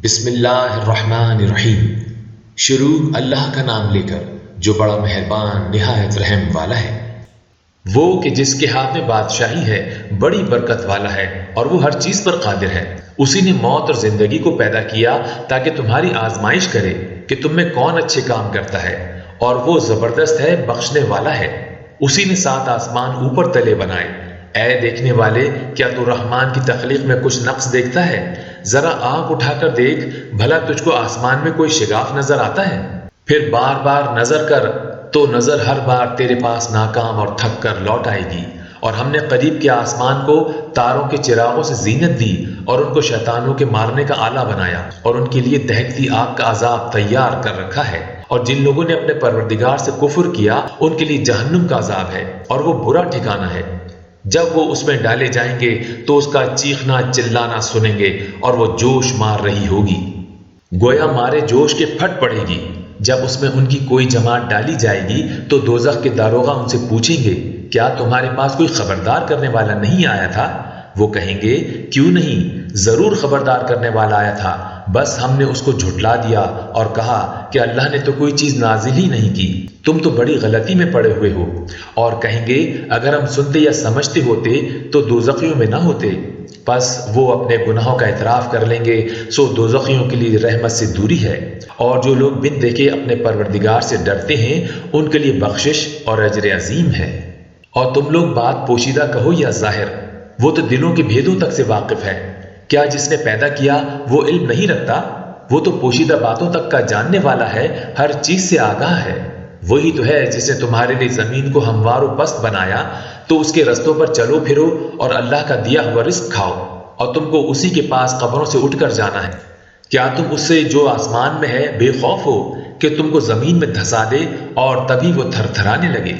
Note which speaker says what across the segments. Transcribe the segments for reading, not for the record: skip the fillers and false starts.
Speaker 1: بسم اللہ الرحمن الرحیم۔ شروع اللہ کا نام لے کر جو بڑا مہربان نہایت رحم والا ہے۔ وہ کہ جس کے ہاتھ میں بادشاہی ہے، بڑی برکت والا ہے اور وہ ہر چیز پر قادر ہے۔ اسی نے موت اور زندگی کو پیدا کیا تاکہ تمہاری آزمائش کرے کہ تم میں کون اچھے کام کرتا ہے، اور وہ زبردست ہے، بخشنے والا ہے۔ اسی نے 7 آسمان اوپر تلے بنائے۔ اے دیکھنے والے، کیا تو رحمان کی تخلیق میں کچھ نقص دیکھتا ہے؟ ذرا آنکھ اٹھا کر دیکھ، بھلا تجھ کو آسمان میں کوئی شگاف نظر آتا ہے؟ پھر بار بار نظر کر تو نظر ہر بار تیرے پاس ناکام اور تھک کر لوٹ آئے گی۔ اور ہم نے قریب کے آسمان کو تاروں کے چراغوں سے زینت دی اور ان کو شیطانوں کے مارنے کا آلہ بنایا، اور ان کے لیے دہکتی آگ کا عذاب تیار کر رکھا ہے۔ اور جن لوگوں نے اپنے پروردگار سے کفر کیا، ان کے لیے جہنم کا عذاب ہے اور وہ برا ٹھکانہ ہے۔ جب وہ اس میں ڈالے جائیں گے تو اس کا چیخنا چلانا سنیں گے، اور وہ جوش مار رہی ہوگی، گویا مارے جوش کے پھٹ پڑے گی۔ جب اس میں ان کی کوئی جماعت ڈالی جائے گی تو دوزخ کے داروغہ ان سے پوچھیں گے، کیا تمہارے پاس کوئی خبردار کرنے والا نہیں آیا تھا؟ وہ کہیں گے، کیوں نہیں، ضرور خبردار کرنے والا آیا تھا، بس ہم نے اس کو جھٹلا دیا اور کہا کہ اللہ نے تو کوئی چیز نازل ہی نہیں کی، تم تو بڑی غلطی میں پڑے ہوئے ہو۔ اور کہیں گے، اگر ہم سنتے یا سمجھتے ہوتے تو دوزخیوں میں نہ ہوتے۔ پس وہ اپنے گناہوں کا اعتراف کر لیں گے، سو دوزخیوں کے لیے رحمت سے دوری ہے۔ اور جو لوگ بن دیکھے اپنے پروردگار سے ڈرتے ہیں، ان کے لیے بخشش اور اجر عظیم ہے۔ اور تم لوگ بات پوشیدہ کہو یا ظاہر، وہ تو دلوں کے بھیدوں تک سے واقف ہے۔ کیا جس نے پیدا کیا وہ علم نہیں رکھتا؟ وہ تو پوشیدہ باتوں تک کا جاننے والا ہے، ہر چیز سے آگاہ ہے۔ وہی تو ہے جس نے تمہارے لیے زمین کو ہموار و پست بنایا، تو اس کے رستوں پر چلو پھرو اور اللہ کا دیا ہوا رزق کھاؤ، اور تم کو اسی کے پاس قبروں سے اٹھ کر جانا ہے۔ کیا تم اس سے جو آسمان میں ہے بے خوف ہو کہ تم کو زمین میں دھسا دے اور تبھی وہ تھر تھرانے لگے؟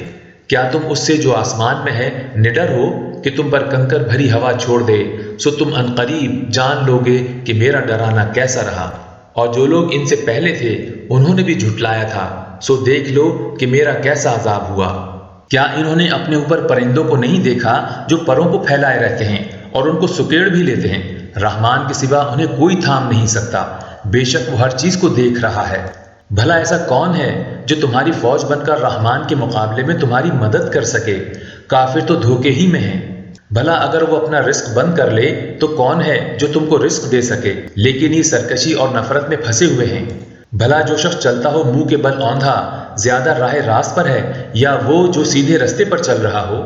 Speaker 1: کیا تم اس سے جو آسمان میں ہے نڈر ہو کہ تم پر کنکر بھری ہوا چھوڑ دے؟ سو تم عنقریب جان لوگے کہ میرا ڈرانا کیسا رہا۔ اور جو لوگ ان سے پہلے تھے انہوں نے بھی جھٹلایا تھا، سو دیکھ لو کہ میرا کیسا عذاب ہوا۔ کیا انہوں نے اپنے اوپر پرندوں کو نہیں دیکھا جو پروں کو پھیلائے رہتے ہیں اور ان کو سکیڑ بھی لیتے ہیں؟ رحمان کے سوا انہیں کوئی تھام نہیں سکتا، بے شک وہ ہر چیز کو دیکھ رہا ہے۔ بھلا ایسا کون ہے جو تمہاری فوج بن کر رحمان کے مقابلے میں تمہاری مدد کر سکے؟ کافر تو دھوکے ہی میں ہیں۔ بھلا اگر وہ اپنا رزق بند کر لے تو کون ہے جو تم کو رزق دے سکے؟ لیکن یہ سرکشی اور نفرت میں پھنسے ہوئے ہیں۔ بھلا جو شخص چلتا ہو منہ کے بل اوندھا زیادہ راہ راست پر ہے، یا وہ جو سیدھے رستے پر چل رہا ہو؟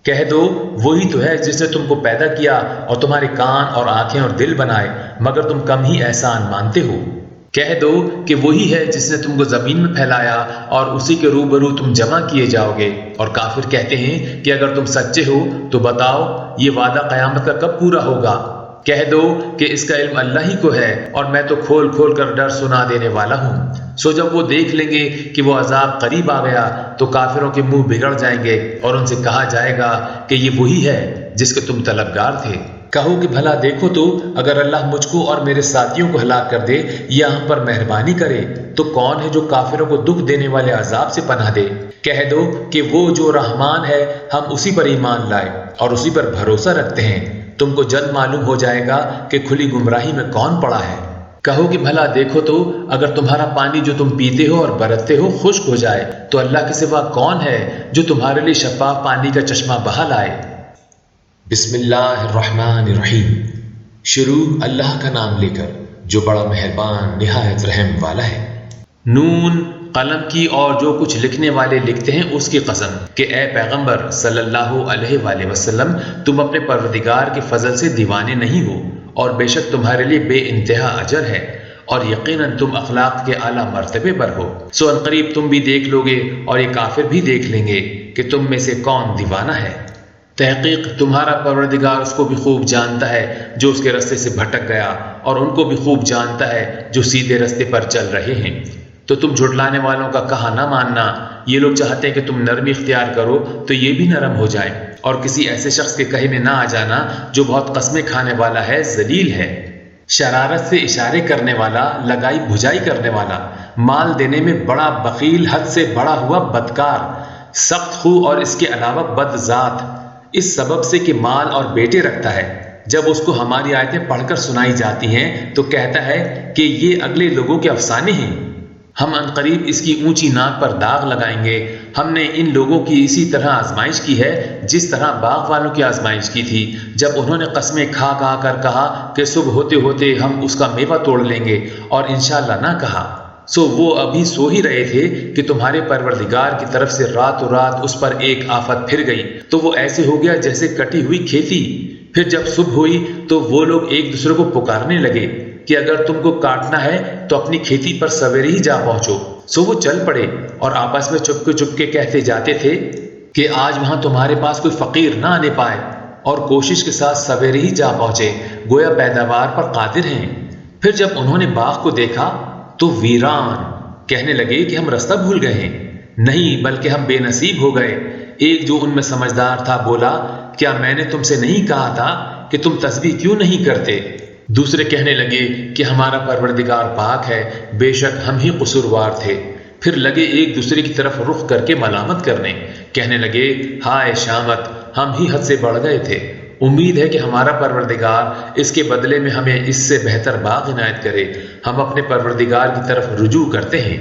Speaker 1: کہہ دو، وہی تو ہے جس نے تم کو پیدا کیا اور تمہارے کان اور آنکھیں اور دل بنائے، مگر تم کم ہی احسان مانتے ہو۔ کہہ دو کہ وہی ہے جس نے تم کو زمین میں پھیلایا اور اسی کے روبرو تم جمع کیے جاؤ گے۔ اور کافر کہتے ہیں کہ اگر تم سچے ہو تو بتاؤ یہ وعدہ قیامت کا کب پورا ہوگا؟ کہہ دو کہ اس کا علم اللہ ہی کو ہے، اور میں تو کھول کھول کر ڈر سنا دینے والا ہوں۔ سو جب وہ دیکھ لیں گے کہ وہ عذاب قریب آ گیا تو کافروں کے منہ بگڑ جائیں گے، اور ان سے کہا جائے گا کہ یہ وہی ہے جس کے تم طلبگار تھے۔ کہو کہ بھلا دیکھو تو، اگر اللہ مجھ کو اور میرے ساتھیوں کو ہلاک کر دے یا ہم پر مہربانی کرے تو کون ہے جو کافروں کو دکھ دینے والے عذاب سے پناہ دے؟ کہہ دو کہ وہ جو رحمان ہے، ہم اسی پر ایمان لائے اور اسی پر بھروسہ رکھتے ہیں۔ تم کو جلد معلوم ہو جائے گا کہ کھلی گمراہی میں کون پڑا ہے۔ کہو کہ بھلا دیکھو تو، اگر تمہارا پانی جو تم پیتے ہو اور برتتے ہو خشک ہو جائے تو اللہ کے سوا کون ہے جو تمہارے لیے شفاف پانی کا چشمہ بہا لائے؟ بسم اللہ الرحمن الرحیم۔ شروع اللہ کا نام لے کر جو بڑا مہربان نہایت رحم والا ہے۔
Speaker 2: نون، قلم کی اور جو کچھ لکھنے والے لکھتے ہیں اس کی قسم، کہ اے پیغمبر صلی اللہ علیہ وآلہ وسلم، تم اپنے پروردگار کے فضل سے دیوانے نہیں ہو، اور بے شک تمہارے لیے بے انتہا اجر ہے، اور یقیناً تم اخلاق کے اعلیٰ مرتبے پر ہو۔ سو عنقریب تم بھی دیکھ لو گے اور یہ کافر بھی دیکھ لیں گے کہ تم میں سے کون دیوانہ ہے۔ تحقیق تمہارا پروردگار اس کو بھی خوب جانتا ہے جو اس کے رستے سے بھٹک گیا، اور ان کو بھی خوب جانتا ہے جو سیدھے رستے پر چل رہے ہیں۔ تو تم جھٹلانے والوں کا کہا نہ ماننا، یہ لوگ چاہتے ہیں کہ تم نرمی اختیار کرو تو یہ بھی نرم ہو جائے، اور کسی ایسے شخص کے کہے میں نہ آ جانا جو بہت قسمیں کھانے والا ہے، ذلیل ہے، شرارت سے اشارے کرنے والا، لگائی بھجائی کرنے والا، مال دینے میں بڑا بخیل، حد سے بڑا ہوا بدکار، سخت خو اور اس کے علاوہ بد ذات، اس سبب سے کہ مال اور بیٹے رکھتا ہے۔ جب اس کو ہماری آیتیں پڑھ کر سنائی جاتی ہیں تو کہتا ہے کہ یہ اگلے لوگوں کے افسانے ہیں، ہم عنقریب اس کی اونچی ناک پر داغ لگائیں گے۔ ہم نے ان لوگوں کی اسی طرح آزمائش کی ہے جس طرح باغ والوں کی آزمائش کی تھی، جب انہوں نے قسمیں کھا کر کہا کہ صبح ہوتے ہوتے ہم اس کا میوہ توڑ لیں گے، اور انشاءاللہ نہ کہا۔ سو وہ ابھی سو ہی رہے تھے کہ تمہارے پروردگار کی طرف سے راتوں رات اس پر ایک آفت پھر گئی، تو وہ ایسے ہو گیا جیسے کٹی ہوئی کھیتی۔ پھر جب صبح ہوئی تو وہ لوگ ایک دوسرے کو پکارنے لگے کہ اگر تم کو کاٹنا ہے تو اپنی کھیتی پر سویرے ہی جا پہنچو۔ سو وہ چل پڑے اور آپس میں چپ کے کہتے جاتے تھے کہ آج وہاں تمہارے پاس کوئی فقیر نہ آنے پائے، اور کوشش کے ساتھ سویرے ہی جا پہنچے، گویا پیداوار پر قادر ہیں۔ پھر جب انہوں نے باغ کو دیکھا تو ویران، کہنے لگے کہ ہم رستہ بھول گئے ہیں، نہیں بلکہ ہم بے نصیب ہو گئے۔ ایک جو ان میں سمجھدار تھا بولا، کیا میں نے تم سے نہیں کہا تھا کہ تم تسبیح کیوں نہیں کرتے؟ دوسرے کہنے لگے کہ ہمارا پروردگار پاک ہے، بے شک ہم ہی قصوروار تھے۔ پھر لگے ایک دوسرے کی طرف رخ کر کے ملامت کرنے، کہنے لگے ہائے شامت، ہم ہی حد سے بڑھ گئے تھے، امید ہے کہ ہمارا پروردگار اس کے بدلے میں ہمیں اس سے بہتر باغ عنایت کرے، ہم اپنے پروردگار کی طرف رجوع کرتے ہیں۔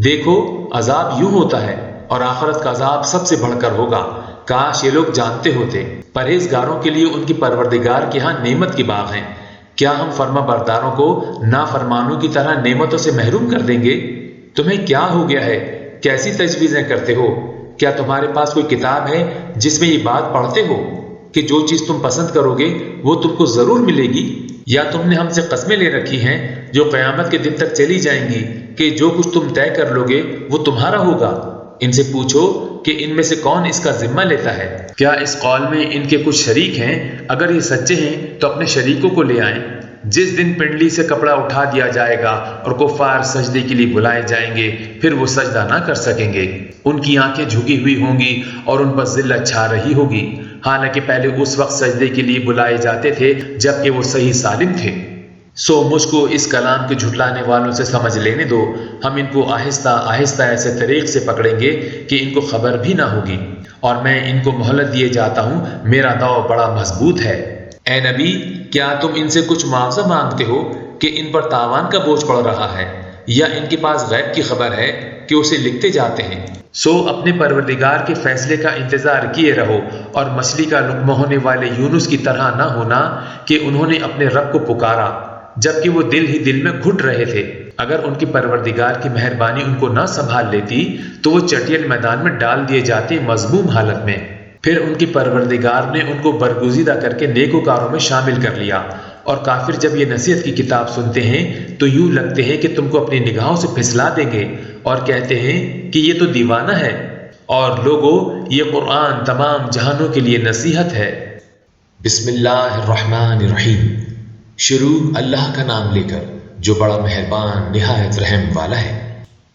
Speaker 2: دیکھو عذاب یوں ہوتا ہے، اور آخرت کا عذاب سب سے بڑھ کر ہوگا۔ کاش یہ لوگ جانتے ہوتے۔ پرہیزگاروں کے لیے ان کی پروردگار کے ہاں نعمت کے باغ ہیں۔ کیا ہم فرما برداروں کو نافرمانوں کی طرح نعمتوں سے محروم کر دیں گے؟ تمہیں کیا ہو گیا ہے؟ کیسی تجویزیں کرتے ہو؟ کیا تمہارے پاس کوئی کتاب ہے جس میں یہ بات پڑھتے ہو کہ جو چیز تم پسند کرو گے وہ تم کو ضرور ملے گی؟ یا تم نے ہم سے قسمیں لے رکھی ہیں جو قیامت کے دن تک چلی جائیں گی کہ جو کچھ تم طے کر لو گے وہ تمہارا ہوگا؟ ان سے پوچھو کہ ان میں سے کون اس کا ذمہ لیتا ہے؟ کیا اس قول میں ان کے کچھ شریک ہیں؟ اگر یہ سچے ہیں تو اپنے شریکوں کو لے آئیں۔ جس دن پنڈلی سے کپڑا اٹھا دیا جائے گا اور کفار سجدے کے لیے بلائے جائیں گے، پھر وہ سجدہ نہ کر سکیں گے، ان کی آنکھیں جھکی ہوئی ہوں گی اور ان پر ذلت چھا رہی ہوگی، حالانکہ پہلے اس وقت سجدے کے لیے بلائے جاتے تھے جبکہ وہ صحیح سالم تھے۔ سو مجھ کو اس کلام کے جھٹلانے والوں سے سمجھ لینے دو، ہم ان کو آہستہ آہستہ ایسے طریق سے پکڑیں گے کہ ان کو خبر بھی نہ ہوگی، اور میں ان کو مہلت دیے جاتا ہوں، میرا داؤ بڑا مضبوط ہے۔ اے نبی، کیا تم ان سے کچھ معاوضہ مانگتے ہو کہ ان پر تاوان کا بوجھ پڑ رہا ہے، یا ان کے پاس غیب کی خبر ہے کہ اسے لکھتے جاتے ہیں؟ سو اپنے پروردگار کے فیصلے کا انتظار کیے رہو، اور مچھلی کا لقمہ ہونے والے یونس کی طرح نہ ہونا کہ انہوں نے اپنے رب کو پکارا جبکہ وہ دل ہی دل میں گھٹ رہے تھے۔ اگر ان کی پروردگار کی مہربانی ان کو نہ سنبھال لیتی تو وہ چٹیل میدان میں ڈال دیے جاتے مذموم حالت میں۔ پھر ان کی پروردگار نے ان کو برگزیدہ کر کے نیکوکاروں میں شامل کر لیا، اور کافر جب یہ نصیحت کی کتاب سنتے ہیں تو یوں لگتے ہیں کہ تم کو اپنی نگاہوں سے پھسلا دیں گے، اور کہتے ہیں کہ یہ تو دیوانہ ہے، اور لوگوں یہ قرآن تمام جہانوں کے لیے نصیحت ہے۔
Speaker 1: بسم اللہ الرحمن الرحیم۔ شروع اللہ کا نام لے کر جو بڑا مہربان نہایت رحم والا ہے۔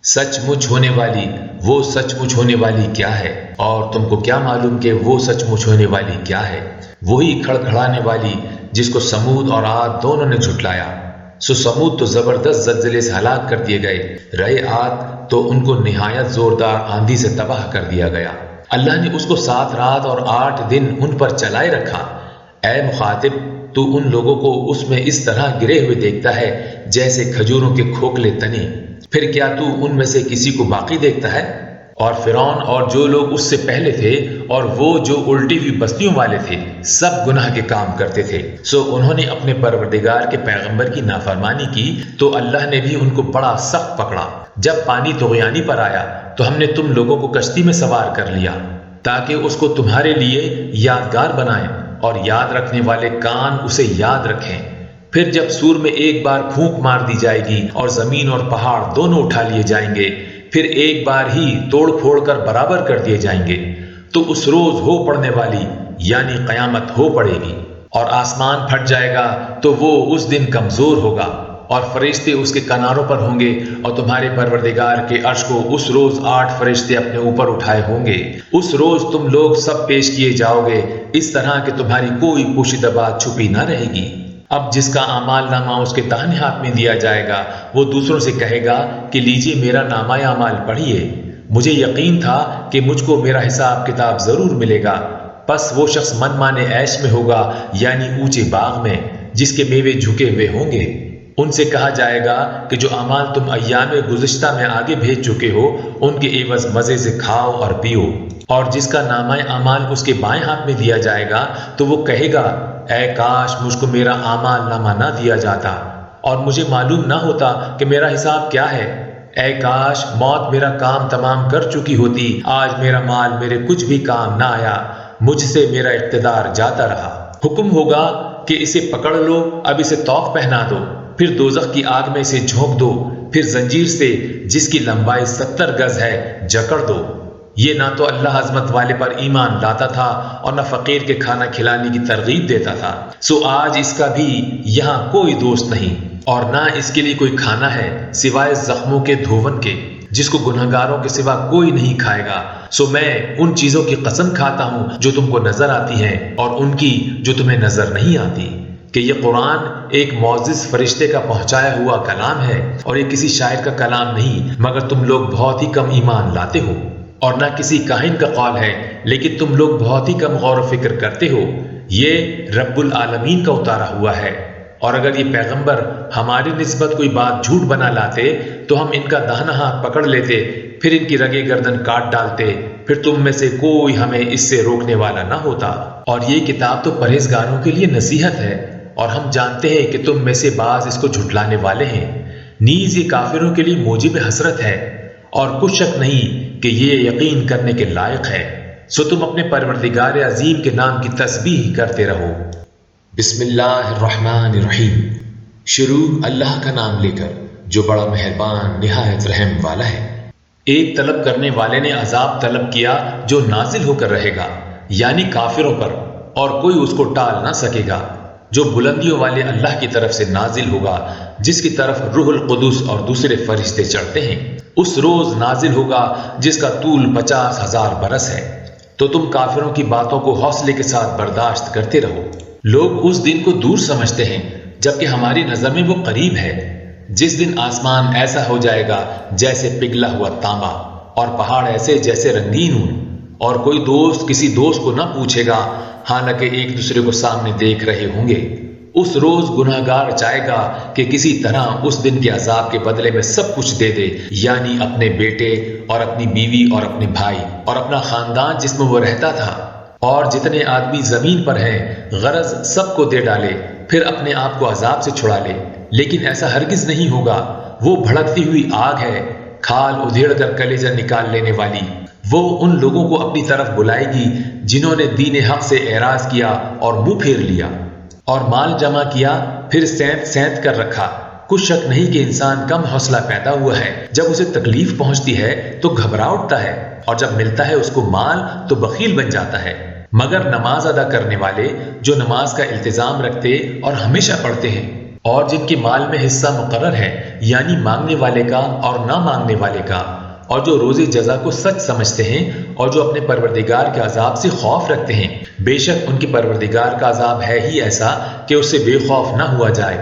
Speaker 1: سچ مچ ہونے والی، وہ سچ مچ ہونے والی کیا ہے، اور تم کو کیا معلوم کہ وہ سچ مچ ہونے والی کیا ہے؟ وہی کھڑکھڑانے والی جس کو سمود اور عاد دونوں نے جھٹلایا۔ سو سمود تو زبردست زلزلے سے ہلاک کر دیے گئے، رہے عاد تو ان کو نہایت زوردار آندھی سے تباہ کر دیا گیا۔ اللہ نے اس کو 7 رات اور 8 دن ان پر چلائے رکھا۔ اے مخاطب، تو ان لوگوں کو اس میں اس طرح گرے ہوئے دیکھتا ہے جیسے کھجوروں کے کھوکھلے تنے، پھر کیا تو ان میں سے کسی کو باقی دیکھتا ہے؟ اور فرعون اور جو لوگ اس سے پہلے تھے اور وہ جو الٹی ہوئی بستیوں والے تھے، سب گناہ کے کام کرتے تھے۔ سو انہوں نے اپنے پروردگار کے پیغمبر کی نافرمانی کی تو اللہ نے بھی ان کو بڑا سخت پکڑا۔ جب پانی طغیانی پر آیا تو ہم نے تم لوگوں کو کشتی میں سوار کر لیا تاکہ اس کو تمہارے لیے یادگار بنائیں، اور یاد رکھنے والے کان اسے یاد رکھیں۔ پھر جب سور میں ایک بار پھونک مار دی جائے گی اور زمین اور پہاڑ دونوں اٹھا لیے جائیں گے، پھر ایک بار ہی توڑ پھوڑ کر برابر کر دیے جائیں گے، تو اس روز ہو پڑنے والی یعنی قیامت ہو پڑے گی، اور آسمان پھٹ جائے گا تو وہ اس دن کمزور ہوگا، اور فرشتے اس کے کناروں پر ہوں گے، اور تمہارے پروردگار کے عرش کو اس روز 8 فرشتے اپنے اوپر اٹھائے ہوں گے۔ اس روز تم لوگ سب پیش کیے جاؤ گے اس طرح کہ تمہاری کوئی پوشیدہ بات چھپی نہ رہے گی۔ اب جس کا اعمال نامہ اس کے داہنے ہاتھ میں دیا جائے گا وہ دوسروں سے کہے گا کہ لیجیے میرا نامہ اعمال پڑھیے، مجھے یقین تھا کہ مجھ کو میرا حساب کتاب ضرور ملے گا، پس وہ شخص من مانے عیش میں ہوگا، یعنی اونچے باغ میں جس کے میوے جھکے ہوئے ہوں گے۔ ان سے کہا جائے گا کہ جو اعمال تم ایام گزشتہ میں آگے بھیج چکے ہو ان کے عوض مزے سے کھاؤ اور پیو۔ اور جس کا نامہ اعمال اس کے بائیں ہاتھ میں دیا جائے گا تو وہ کہے گا اے کاش مجھ کو میرا اعمال نامہ نہ دیا جاتا اور مجھے معلوم نہ ہوتا کہ میرا حساب کیا ہے۔ اے کاش موت میرا کام تمام کر چکی ہوتی، آج میرا مال میرے کچھ بھی کام نہ آیا، مجھ سے میرا اقتدار جاتا رہا۔ حکم ہوگا کہ اسے پکڑ لو، اب اسے طوق پہنا دو، پھر دوزخ کی آگ میں اسے جھونک دو، پھر زنجیر سے جس کی لمبائی 70 گز ہے جکڑ دو۔ یہ نہ تو اللہ عظمت والے پر ایمان لاتا تھا اور نہ فقیر کے کھانا کھلانے کی ترغیب دیتا تھا، سو آج اس کا بھی یہاں کوئی دوست نہیں اور نہ اس کے لیے کوئی کھانا ہے سوائے زخموں کے دھون کے جس کو گنہگاروں کے سوا کوئی نہیں کھائے گا۔ سو میں ان چیزوں کی قسم کھاتا ہوں جو تم کو نظر آتی ہیں اور ان کی جو تمہیں نظر نہیں آتی، کہ یہ قرآن ایک معزز فرشتے کا پہنچایا ہوا کلام ہے اور یہ کسی شاعر کا کلام نہیں، مگر تم لوگ بہت ہی کم ایمان لاتے ہو، اور نہ کسی کاہن کا قول ہے لیکن تم لوگ بہت ہی کم غور و فکر کرتے ہو۔ یہ رب العالمین کا اتارا ہوا ہے، اور اگر یہ پیغمبر ہماری نسبت کوئی بات جھوٹ بنا لاتے تو ہم ان کا داہنا ہاتھ پکڑ لیتے، پھر ان کی رگے گردن کاٹ ڈالتے، پھر تم میں سے کوئی ہمیں اس سے روکنے والا نہ ہوتا۔ اور یہ کتاب تو پرہیزگاروں کے لیے نصیحت ہے، اور ہم جانتے ہیں کہ تم میں سے بعض اس کو جھٹلانے والے ہیں۔ نیز یہ کافروں کے لیے موجب حسرت ہے، اور کچھ شک نہیں کہ یہ یقین کرنے کے لائق ہے۔ سو تم اپنے پروردگار عظیم کے نام کی تسبیح کرتے رہو۔
Speaker 2: بسم اللہ الرحمن الرحیم۔ شروع اللہ کا نام لے کر جو بڑا مہربان نہایت رحم والا ہے۔
Speaker 1: ایک طلب کرنے والے نے عذاب طلب کیا جو نازل ہو کر رہے گا، یعنی کافروں پر، اور کوئی اس کو ٹال نہ سکے گا، جو بلندیوں والے اللہ کی طرف سے نازل ہوگا، جس کی طرف روح القدس اور دوسرے فرشتے چڑھتے ہیں۔ اس روز نازل ہوگا جس کا طول 50,000 برس ہے۔ تو تم کافروں کی باتوں کو حوصلے کے ساتھ برداشت کرتے رہو۔ لوگ اس دن کو دور سمجھتے ہیں جبکہ ہماری نظر میں وہ قریب ہے، جس دن آسمان ایسا ہو جائے گا جیسے پگھلا ہوا تانبا، اور پہاڑ ایسے جیسے رنگین اون، اور کوئی دوست کسی دوست کو نہ پوچھے گا، حالانکہ ایک دوسرے کو سامنے دیکھ رہے ہوں گے۔ اس روز گناہ گار چاہے گا کہ کسی طرح اس دن کے عذاب کے بدلے میں سب کچھ دے دے، یعنی اپنے بیٹے اور اپنی بیوی اور اپنے بھائی اور اپنا خاندان جس میں وہ رہتا تھا، اور جتنے آدمی زمین پر ہیں، غرض سب کو دے ڈالے، پھر اپنے آپ کو عذاب سے چھڑا لے۔ لیکن ایسا ہرگز نہیں ہوگا، وہ بھڑکتی ہوئی آگ ہے، کھال ادھیڑ کر کلیجہ نکال لینے والی۔ وہ ان لوگوں کو اپنی طرف بلائے گی جنہوں نے دین حق سے اعراض کیا اور منہ پھیر لیا اور مال جمع کیا، پھر سینت سینت کر رکھا۔ کچھ شک نہیں کہ انسان کم حوصلہ پیدا ہوا ہے، جب اسے تکلیف پہنچتی ہے تو گھبرا اٹھتا ہے، اور جب ملتا ہے اس کو مال تو بخیل بن جاتا ہے۔ مگر نماز ادا کرنے والے جو نماز کا التزام رکھتے اور ہمیشہ پڑھتے ہیں، اور جن کے مال میں حصہ مقرر ہے، یعنی مانگنے والے کا اور نہ مانگنے والے کا، اور جو روزی جزا کو سچ سمجھتے ہیں اور جو اپنے پروردگار کے عذاب سے خوف رکھتے ہیں، بے شک ان کے پروردگار کا عذاب ہے ہی ایسا کہ اس سے بے خوف نہ ہوا جائے۔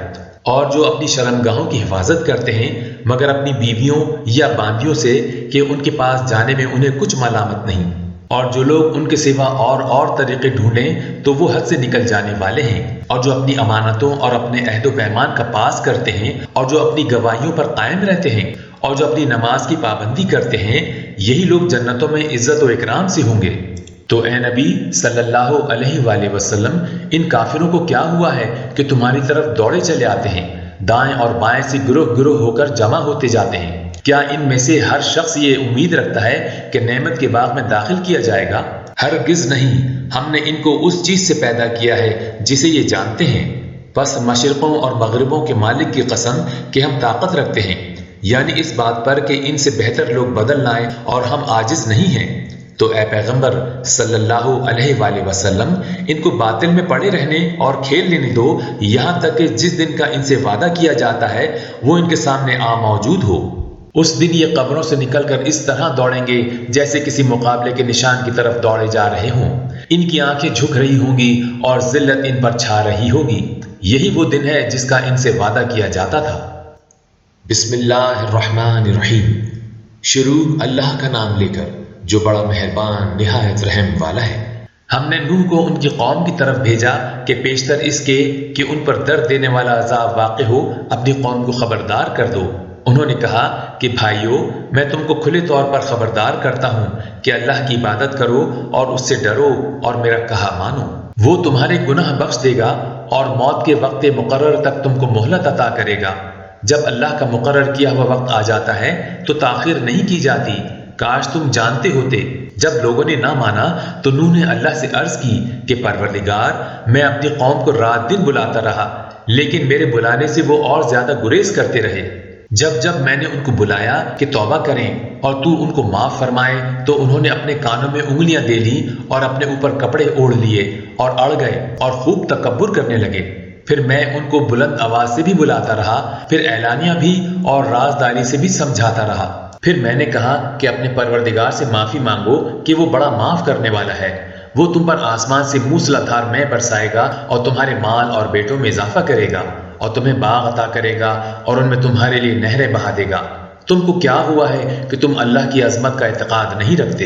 Speaker 1: اور جو اپنی شرمگاہوں کی حفاظت کرتے ہیں مگر اپنی بیویوں یا باندیوں سے کہ ان کے پاس جانے میں انہیں کچھ ملامت نہیں، اور جو لوگ ان کے سوا اور طریقے ڈھونڈیں تو وہ حد سے نکل جانے والے ہیں، اور جو اپنی امانتوں اور اپنے عہد و پیمان کا پاس کرتے ہیں اور جو اپنی گواہیوں پر قائم رہتے ہیں اور جو اپنی نماز کی پابندی کرتے ہیں، یہی لوگ جنتوں میں عزت و اکرام سے ہوں گے۔ تو اے نبی صلی اللہ علیہ وآلہ وسلم، ان کافروں کو کیا ہوا ہے کہ تمہاری طرف دوڑے چلے آتے ہیں، دائیں اور بائیں سے گروہ گروہ ہو کر جمع ہوتے جاتے ہیں؟ کیا ان میں سے ہر شخص یہ امید رکھتا ہے کہ نعمت کے باغ میں داخل کیا جائے گا؟ ہرگز نہیں، ہم نے ان کو اس چیز سے پیدا کیا ہے جسے یہ جانتے ہیں۔ بس مشرقوں اور مغربوں کے مالک کی قسم کہ ہم طاقت رکھتے ہیں، یعنی اس بات پر کہ ان سے بہتر لوگ بدل لائیں، اور ہم عاجز نہیں ہیں۔ تو اے پیغمبر صلی اللہ علیہ وآلہ وسلم، ان کو باطل میں پڑے رہنے اور کھیل لینے دو، یہاں تک کہ جس دن کا ان سے وعدہ کیا جاتا ہے وہ ان کے سامنے موجود ہو۔ اس دن یہ قبروں سے نکل کر اس طرح دوڑیں گے جیسے کسی مقابلے کے نشان کی طرف دوڑے جا رہے ہوں۔ ان کی آنکھیں جھک رہی ہوں گی اور ذلت ان پر چھا رہی ہوگی۔ یہی وہ دن ہے جس کا ان سے وعدہ کیا جاتا تھا۔
Speaker 2: بسم اللہ الرحمن الرحیم۔ شروع اللہ کا نام لے کر جو بڑا مہربان نہایت رحم والا ہے۔ ہم نے نوح کو ان کی قوم کی طرف بھیجا کہ پیشتر اس کے کہ ان پر درد دینے والا عذاب واقع ہو اپنی قوم کو خبردار کر دو۔ انہوں نے کہا کہ بھائیو، میں تم کو کھلے طور پر خبردار کرتا ہوں کہ اللہ کی عبادت کرو اور اس سے ڈرو اور میرا کہا مانو۔ وہ تمہارے گناہ بخش دے گا اور موت کے وقت مقرر تک تم کو مہلت عطا کرے گا۔ جب اللہ کا مقرر کیا ہوا وقت آ جاتا ہے تو تاخیر نہیں کی جاتی۔ کاش تم جانتے ہوتے۔ جب لوگوں نے نہ مانا تو نوح نے اللہ سے عرض کی کہ پروردگار، میں اپنی قوم کو رات دن بلاتا رہا، لیکن میرے بلانے سے وہ اور زیادہ گریز کرتے رہے۔ جب میں نے ان کو بلایا کہ توبہ کریں اور تو ان کو معاف فرمائے تو انہوں نے اپنے کانوں میں انگلیاں دے لیں اور اپنے اوپر کپڑے اوڑھ لیے اور اڑ گئے اور خوب تکبر کرنے لگے۔ پھر میں ان کو بلند آواز سے بھی بلاتا رہا، پھر اعلانیہ بھی اور رازداری سے بھی سمجھاتا رہا۔ پھر میں نے کہا کہ اپنے پروردگار سے معافی مانگو کہ وہ بڑا معاف کرنے والا ہے۔ وہ تم پر آسمان سے موسلا دھار مے برسائے گا اور تمہارے مال اور بیٹوں میں اضافہ کرے گا اور تمہیں باغ عطا کرے گا اور ان میں تمہارے لیے نہریں بہا دے گا۔ تم کو کیا ہوا ہے کہ تم اللہ کی عظمت کا اعتقاد نہیں رکھتے،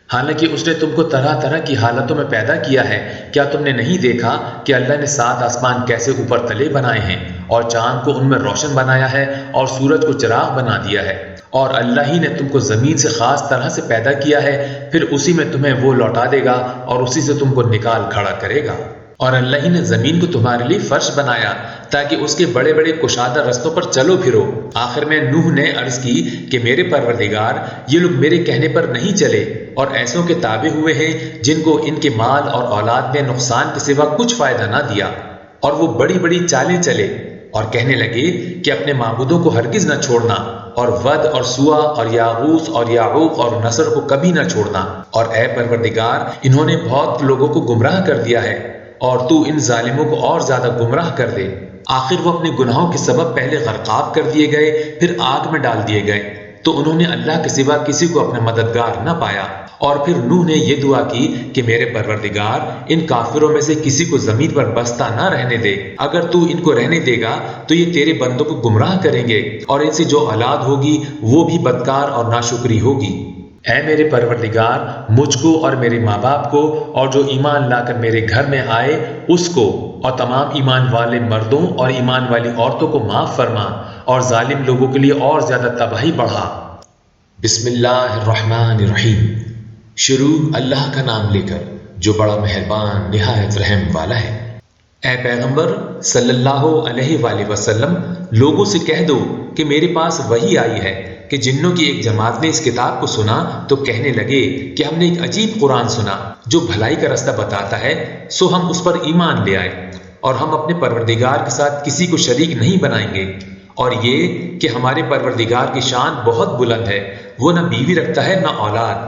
Speaker 2: حالانکہ اس نے تم کو طرح طرح کی حالتوں میں پیدا کیا ہے۔ کیا تم نے نہیں دیکھا کہ اللہ نے 7 آسمان کیسے اوپر تلے بنائے ہیں اور چاند کو ان میں روشن بنایا ہے اور سورج کو چراغ بنا دیا ہے، اور اللہ ہی نے تم کو زمین سے خاص طرح سے پیدا کیا ہے، پھر اسی میں تمہیں وہ لوٹا دے گا اور اسی سے تم کو نکال کھڑا کرے گا۔ اور اللہ ہی نے زمین کو تمہارے لیے فرش بنایا تاکہ اس کے بڑے بڑے کشادہ رستوں پر چلو پھرو۔ آخر میں نوح نے عرض کی کہ میرے پروردگار، یہ لوگ میرے کہنے پر نہیں چلے اور ایسوں کے تابع ہوئے ہیں جن کو ان کے مال اور اولاد میں نقصان کے سوا کچھ فائدہ نہ دیا، اور وہ بڑی بڑی چالیں چلے اور کہنے لگے کہ اپنے معبودوں کو ہرگز نہ چھوڑنا، اور ود اور سوا اور یاغوث اور یعوق اور نصر کو کبھی نہ چھوڑنا۔ اور اے پروردگار، انہوں نے بہت لوگوں کو گمراہ کر دیا ہے اور تو ان ظالموں کو اور زیادہ گمراہ کر دے۔ آخر وہ اپنے گناہوں کے سبب پہلے غرقاب کر دیے گئے، پھر آگ میں ڈال دیے گئے، تو انہوں نے اللہ کے سوا کسی کو اپنا مددگار نہ پایا۔ اور پھر نوح نے یہ دعا کی کہ میرے پروردگار، ان کافروں میں سے کسی کو زمین پر بستا نہ رہنے دے۔ اگر تو ان کو رہنے دے گا تو یہ تیرے بندوں کو گمراہ کریں گے، اور ان سے جو اولاد ہوگی وہ بھی بدکار اور ناشکری ہوگی۔ اے میرے پروردگار، مجھ کو اور میرے ماں باپ کو اور جو ایمان لا کر میرے گھر میں آئے اس کو اور تمام ایمان والے مردوں اور ایمان والی عورتوں کو معاف فرما، اور ظالم لوگوں کے لیے اور زیادہ تباہی بڑھا۔
Speaker 1: بسم اللہ الرحمن الرحیم۔ شروع اللہ کا نام لے کر جو بڑا مہربان نہایت رحم والا ہے۔ اے پیغمبر صلی اللہ علیہ وآلہ وسلم، لوگوں سے کہہ دو کہ میرے پاس وحی آئی ہے کہ جنوں کی ایک جماعت نے اس کتاب کو سنا تو کہنے لگے کہ ہم نے ایک عجیب قرآن سنا جو بھلائی کا رستہ بتاتا ہے، سو ہم اس پر ایمان لے آئے، اور ہم اپنے پروردگار کے ساتھ کسی کو شریک نہیں بنائیں گے۔ اور یہ کہ ہمارے پروردگار کی شان بہت بلند ہے، وہ نہ بیوی رکھتا ہے نہ اولاد،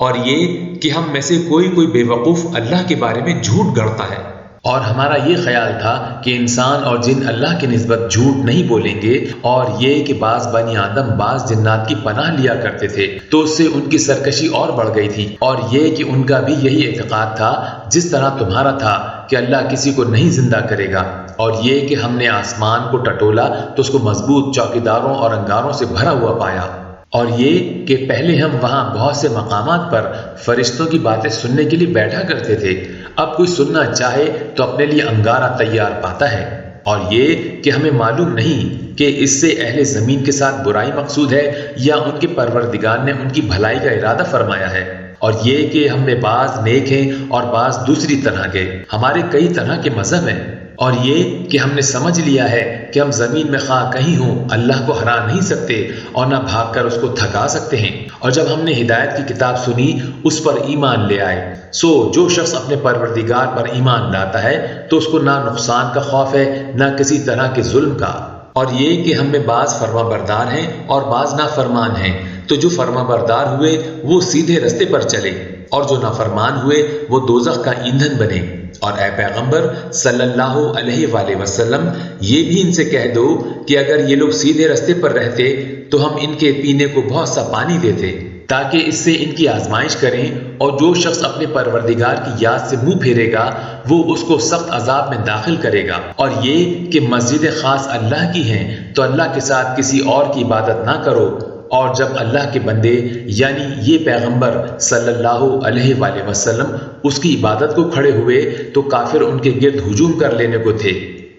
Speaker 1: اور یہ کہ ہم میں سے کوئی بے وقوف اللہ کے بارے میں جھوٹ گڑتا ہے۔
Speaker 2: اور ہمارا یہ خیال تھا کہ انسان اور جن اللہ کی نسبت جھوٹ نہیں بولیں گے، اور یہ کہ بعض بنی آدم بعض جنات کی پناہ لیا کرتے تھے تو اس سے ان کی سرکشی اور بڑھ گئی تھی، اور یہ کہ ان کا بھی یہی اعتقاد تھا جس طرح تمہارا تھا کہ اللہ کسی کو نہیں زندہ کرے گا، اور یہ کہ ہم نے آسمان کو ٹٹولا تو اس کو مضبوط چوکیداروں اور انگاروں سے بھرا ہوا پایا، اور یہ کہ پہلے ہم وہاں بہت سے مقامات پر فرشتوں کی باتیں سننے کے لیے بیٹھا کرتے تھے، اب کوئی سننا چاہے تو اپنے لیے انگارہ تیار پاتا ہے، اور یہ کہ ہمیں معلوم نہیں کہ اس سے اہل زمین کے ساتھ برائی مقصود ہے یا ان کے پروردگار نے ان کی بھلائی کا ارادہ فرمایا ہے، اور یہ کہ ہم میں بعض نیک ہیں اور بعض دوسری طرح کے، ہمارے کئی طرح کے مذہب ہیں، اور یہ کہ ہم نے سمجھ لیا ہے کہ ہم زمین میں خواہ کہیں ہوں اللہ کو ہرا نہیں سکتے اور نہ بھاگ کر اس کو تھکا سکتے ہیں، اور جب ہم نے ہدایت کی کتاب سنی اس پر ایمان لے آئے، سو جو شخص اپنے پروردگار پر ایمان لاتا ہے تو اس کو نہ نقصان کا خوف ہے نہ کسی طرح کے ظلم کا، اور یہ کہ ہم میں بعض فرما بردار ہیں اور بعض نافرمان ہیں، تو جو فرما بردار ہوئے وہ سیدھے رستے پر چلے، اور جو نافرمان ہوئے وہ دوزخ کا ایندھن بنے۔ اور اے پیغمبر صلی اللہ علیہ وآلہ وسلم، یہ بھی ان سے کہہ دو کہ اگر یہ لوگ سیدھے رستے پر رہتے تو ہم ان کے پینے کو بہت سا پانی دیتے تاکہ اس سے ان کی آزمائش کریں، اور جو شخص اپنے پروردگار کی یاد سے منہ پھیرے گا وہ اس کو سخت عذاب میں داخل کرے گا۔ اور یہ کہ مسجد خاص اللہ کی ہیں تو اللہ کے ساتھ کسی اور کی عبادت نہ کرو، اور جب اللہ کے بندے یعنی یہ پیغمبر صلی اللہ علیہ وآلہ وسلم اس کی عبادت کو کھڑے ہوئے تو کافر ان کے گرد ہجوم کر لینے کو تھے۔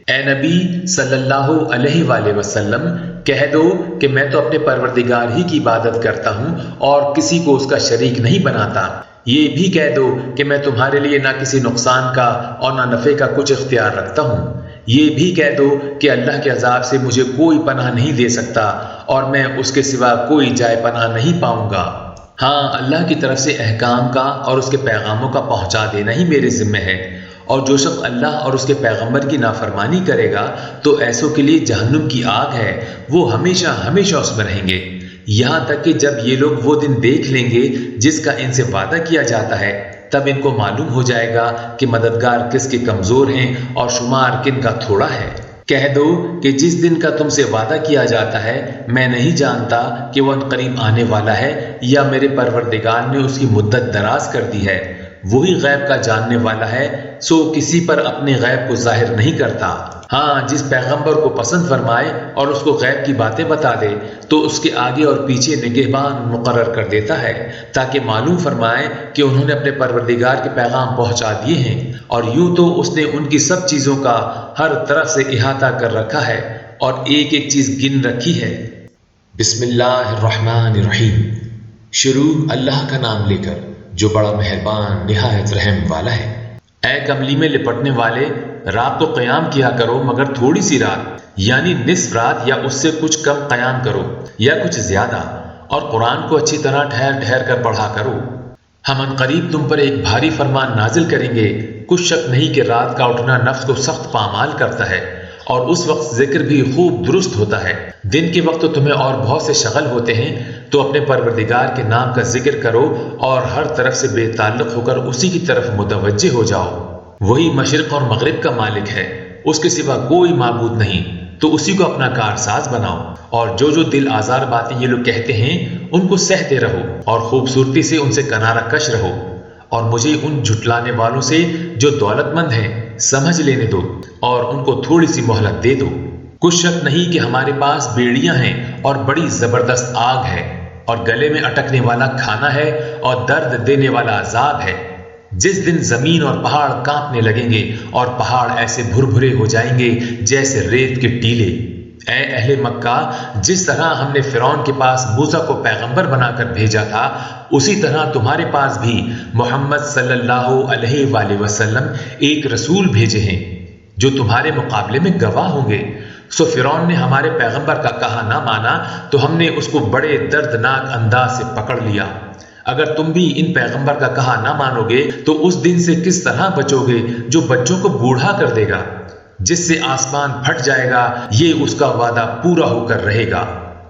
Speaker 2: اے نبی صلی اللہ علیہ وآلہ وسلم، کہہ دو کہ میں تو اپنے پروردگار ہی کی عبادت کرتا ہوں اور کسی کو اس کا شریک نہیں بناتا۔ یہ بھی کہہ دو کہ میں تمہارے لیے نہ کسی نقصان کا اور نہ نفع کا کچھ اختیار رکھتا ہوں۔ یہ بھی کہہ دو کہ اللہ کے عذاب سے مجھے کوئی پناہ نہیں دے سکتا اور میں اس کے سوا کوئی جائے پناہ نہیں پاؤں گا۔ ہاں، اللہ کی طرف سے احکام کا اور اس کے پیغاموں کا پہنچا دینا ہی میرے ذمہ ہے، اور جو شخص اللہ اور اس کے پیغمبر کی نافرمانی کرے گا تو ایسوں کے لیے جہنم کی آگ ہے، وہ ہمیشہ ہمیشہ اس میں رہیں گے، یہاں تک کہ جب یہ لوگ وہ دن دیکھ لیں گے جس کا ان سے وعدہ کیا جاتا ہے، تب ان کو معلوم ہو جائے گا کہ مددگار کس کے کمزور ہیں اور شمار کن کا تھوڑا ہے۔ کہہ دو کہ جس دن کا تم سے وعدہ کیا جاتا ہے میں نہیں جانتا کہ وہ عنقریب آنے والا ہے یا میرے پروردگار نے اس کی مدت دراز کر دی ہے، وہی غیب کا جاننے والا ہے، سو کسی پر اپنے غیب کو ظاہر نہیں کرتا۔ ہاں، جس پیغمبر کو پسند فرمائے اور اس کو غیب کی باتیں بتا دے تو اس کے آگے اور پیچھے نگہبان مقرر کر دیتا ہے تاکہ معلوم فرمائے کہ انہوں نے اپنے پروردگار کے پیغام پہنچا دیے ہیں، اور یوں تو اس نے ان کی سب چیزوں کا ہر طرف سے احاطہ کر رکھا ہے اور ایک ایک چیز گن رکھی ہے۔
Speaker 1: بسم اللہ الرحمن الرحیم۔ شروع اللہ کا نام لے کر جو بڑا مہربان نہایت رحم والا ہے۔
Speaker 2: اے کملی میں لپٹنے والے، رات تو قیام کیا کرو مگر تھوڑی سی رات، یعنی نصف رات یا اس سے کچھ کم قیام کرو یا کچھ زیادہ، اور قرآن کو اچھی طرح ٹھہر ٹھہر کر پڑھا کرو۔ ہم عنقریب تم پر ایک بھاری فرمان نازل کریں گے، کچھ شک نہیں کہ رات کا اٹھنا نفس کو سخت پامال کرتا ہے اور اس وقت ذکر بھی خوب درست ہوتا ہے۔ دن کے وقت تو تمہیں اور بہت سے شغل ہوتے ہیں، تو اپنے پروردگار کے نام کا ذکر کرو اور ہر طرف سے بے تعلق ہو کر اسی کی طرف متوجہ ہو جاؤ۔ وہی مشرق اور مغرب کا مالک ہے، اس کے سوا کوئی معبود نہیں، تو اسی کو اپنا کارساز بناؤ، اور جو جو دل آزار باتیں یہ لوگ کہتے ہیں ان کو سہتے رہو اور خوبصورتی سے ان سے کنارہ کش رہو، اور مجھے ان جھٹلانے والوں سے جو دولت مند ہیں سمجھ لینے دو اور ان کو تھوڑی سی مہلت دے دو۔ کچھ شک نہیں کہ ہمارے پاس بیڑیاں ہیں اور بڑی زبردست آگ ہے، اور گلے میں اٹکنے والا کھانا ہے اور درد دینے والا عذاب ہے۔ جس دن زمین اور پہاڑ کانپنے لگیں گے اور پہاڑ ایسے بھربھرے ہو جائیں گے جیسے ریت کے ٹیلے۔ اے اہل مکہ، جس طرح ہم نے فرعون کے پاس موسیٰ کو پیغمبر بنا کر بھیجا تھا، اسی طرح تمہارے پاس بھی محمد صلی اللہ علیہ وآلہ وسلم ایک رسول بھیجے ہیں جو تمہارے مقابلے میں گواہ ہوں گے۔ سو فرعون نے ہمارے پیغمبر کا کہا نہ مانا تو ہم نے اس کو بڑے دردناک انداز سے پکڑ لیا۔ اگر تم بھی ان پیغمبر کا کہا نہ مانو گے تو اس دن سے کس طرح بچو گے جو بچوں کو بوڑھا کر دے گا، جس سے آسمان پھٹ جائے گا، یہ اس کا وعدہ پورا ہو کر رہے گا۔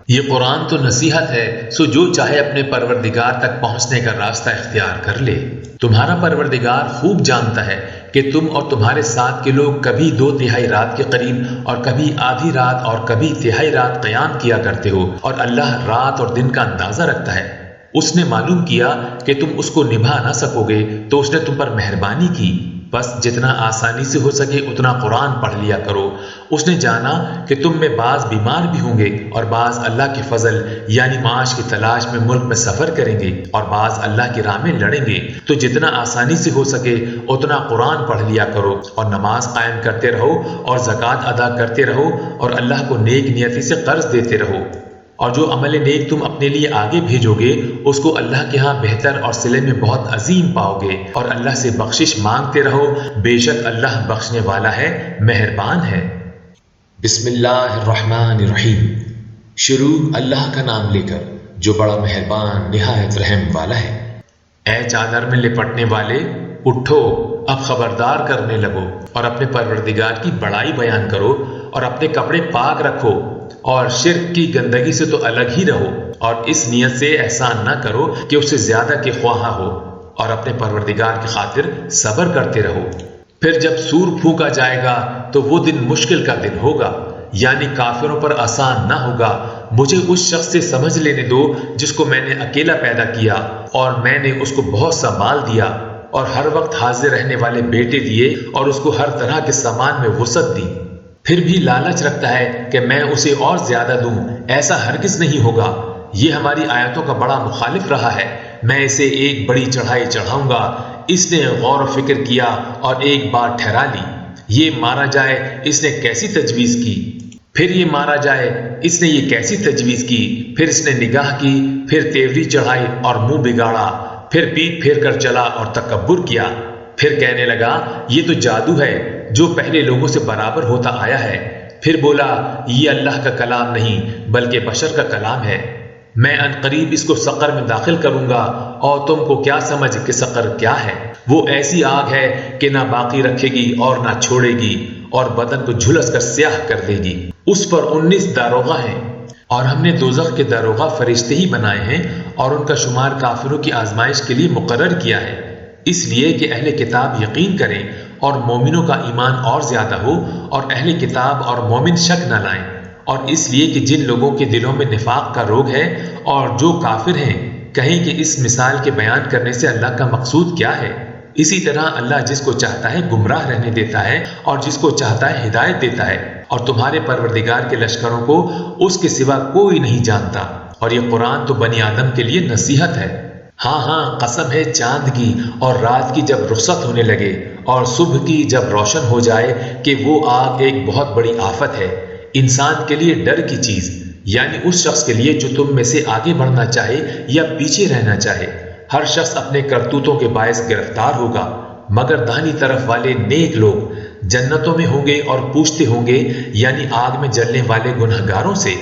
Speaker 2: یہ قرآن تو نصیحت ہے، سو جو چاہے اپنے پروردگار تک پہنچنے کا راستہ اختیار کر لے۔ تمہارا پروردگار خوب جانتا ہے کہ تم اور تمہارے ساتھ کے لوگ کبھی 2/3 رات کے قریب اور کبھی آدھی رات اور کبھی تہائی رات قیام کیا کرتے ہو، اور اللہ رات اور دن کا اندازہ رکھتا ہے۔ اس نے معلوم کیا کہ تم اس کو نبھا نہ سکو گے تو اس نے تم پر مہربانی کی، بس جتنا آسانی سے ہو سکے اتنا قرآن پڑھ لیا کرو۔ اس نے جانا کہ تم میں بعض بیمار بھی ہوں گے اور بعض اللہ کے فضل یعنی معاش کی تلاش میں ملک میں سفر کریں گے اور بعض اللہ کی راہ میں لڑیں گے، تو جتنا آسانی سے ہو سکے اتنا قرآن پڑھ لیا کرو اور نماز قائم کرتے رہو اور زکوٰۃ ادا کرتے رہو اور اللہ کو نیک نیتی سے قرض دیتے رہو، اور جو عمل نیک تم اپنے لیے آگے بھیجو گے اس کو اللہ کے ہاں بہتر اور صلے میں بہت عظیم پاؤ گے، اور اللہ سے بخشش مانگتے رہو، بے شک اللہ بخشنے والا ہے، مہربان ہے۔
Speaker 1: بسم اللہ الرحمن الرحیم۔ شروع اللہ کا نام لے کر جو بڑا مہربان نہایت رحم والا ہے۔
Speaker 2: اے چادر میں لپٹنے والے، اٹھو، اب خبردار کرنے لگو اور اپنے پروردگار کی بڑائی بیان کرو اور اپنے کپڑے پاک رکھو اور شرک کی گندگی سے تو الگ ہی رہو، اور اس نیت سے احسان نہ کرو کہ اس سے زیادہ کے خواہاں ہو، اور اپنے پروردگار کی خاطر صبر کرتے رہو۔ پھر جب سور پھونکا جائے گا تو وہ دن مشکل کا دن ہوگا، یعنی کافروں پر آسان نہ ہوگا۔ مجھے اس شخص سے سمجھ لینے دو جس کو میں نے اکیلا پیدا کیا اور میں نے اس کو بہت سا مال دیا اور ہر وقت حاضر رہنے والے بیٹے دیے اور اس کو ہر طرح کے سامان میں وسعت دی، پھر بھی لالچ رکھتا ہے کہ میں اسے اور زیادہ دوں۔ ایسا ہرگز نہیں ہوگا،
Speaker 1: یہ ہماری آیتوں کا بڑا مخالف رہا ہے، میں اسے ایک بڑی چڑھائی چڑھاؤں گا۔ اس نے غور و فکر کیا اور ایک بات ٹھہرا لی، یہ مارا جائے اس نے کیسی تجویز کی، پھر یہ مارا جائے اس نے یہ کیسی تجویز کی، پھر اس نے نگاہ کی، پھر تیوری چڑھائی اور منہ بگاڑا، پھر پیٹ پھیر کر چلا اور تکبر کیا، پھر کہنے لگا یہ تو جادو ہے جو پہلے لوگوں سے برابر ہوتا آیا ہے، پھر بولا یہ اللہ کا کلام نہیں بلکہ بشر کا کلام ہے، میں ان قریب اس کو سقر میں داخل کروں گا، اور تم کو کیا سمجھ کہ سقر کیا ہے؟ وہ ایسی آگ ہے کہ نہ باقی رکھے گی اور نہ چھوڑے گی، اور بدن کو جھلس کر سیاہ کر دے گی۔ اس پر 19 داروغہ ہیں، اور ہم نے دوزخ کے داروغہ فرشتے ہی بنائے ہیں، اور ان کا شمار کافروں کی آزمائش کے لیے مقرر کیا ہے، اس لیے کہ اہل کتاب یقین کریں اور مومنوں کا ایمان اور زیادہ ہو، اور اہل کتاب اور مومن شک نہ لائیں، اور اس لیے کہ جن لوگوں کے دلوں میں نفاق کا روگ ہے اور جو کافر ہیں کہیں کہ اس مثال کے بیان کرنے سے اللہ کا مقصود کیا ہے۔ اسی طرح اللہ جس کو چاہتا ہے گمراہ رہنے دیتا ہے اور جس کو چاہتا ہے ہدایت دیتا ہے، اور تمہارے پروردگار کے لشکروں کو اس کے سوا کوئی نہیں جانتا، اور یہ قرآن تو بنی آدم کے لیے نصیحت ہے۔ ہاں ہاں قسم ہے چاند کی اور رات کی جب رخصت ہونے لگے اور صبح کی جب روشن ہو جائے کہ وہ آگ ایک بہت بڑی آفت ہے، انسان کے لیے ڈر کی چیز، یعنی اس شخص کے لیے جو تم میں سے آگے بڑھنا چاہے یا پیچھے رہنا چاہے۔ ہر شخص اپنے کرتوتوں کے باعث گرفتار ہوگا، مگر داہنی طرف والے نیک لوگ جنتوں میں ہوں گے اور پوچھتے ہوں گے، یعنی آگ میں جلنے والے گنہگاروں سے،